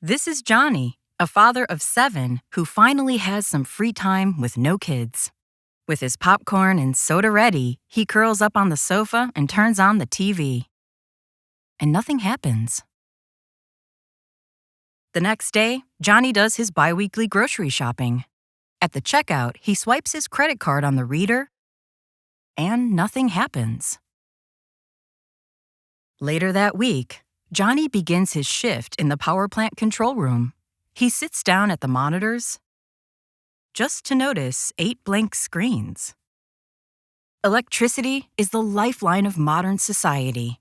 This is Johnny, a father of 7 who finally has some free time with no kids. With his popcorn and soda ready, he curls up on the sofa and turns on the TV. And nothing happens. The next day, Johnny does his biweekly grocery shopping. At the checkout, he swipes his credit card on the reader, and nothing happens. Later that week, Johnny begins his shift in the power plant control room. He sits down at the monitors, just to notice 8 blank screens. Electricity is the lifeline of modern society.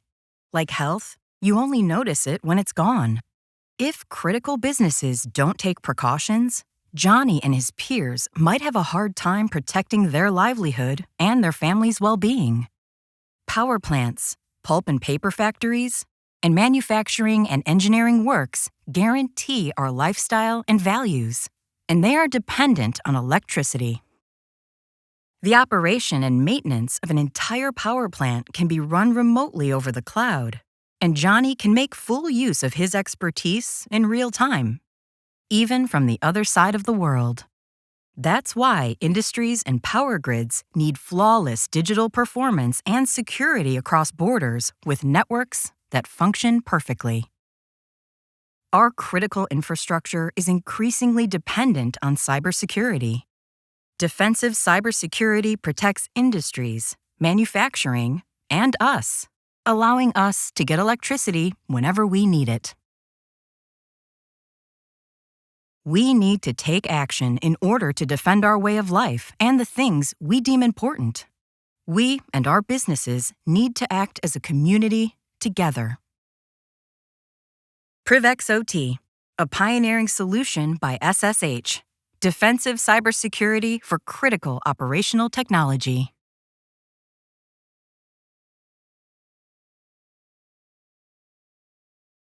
Like health, you only notice it when it's gone. If critical businesses don't take precautions, Johnny and his peers might have a hard time protecting their livelihood and their family's well-being. Power plants, pulp and paper factories, and manufacturing and engineering works guarantee our lifestyle and values, and they are dependent on electricity. The operation and maintenance of an entire power plant can be run remotely over the cloud, and Johnny can make full use of his expertise in real time, even from the other side of the world. That's why industries and power grids need flawless digital performance and security across borders with networks that function perfectly. Our critical infrastructure is increasingly dependent on cybersecurity. Defensive cybersecurity protects industries, manufacturing, and us, allowing us to get electricity whenever we need it. We need to take action in order to defend our way of life and the things we deem important. We and our businesses need to act as a community together. Privex OT, a pioneering solution by SSH, defensive cybersecurity for critical operational technology.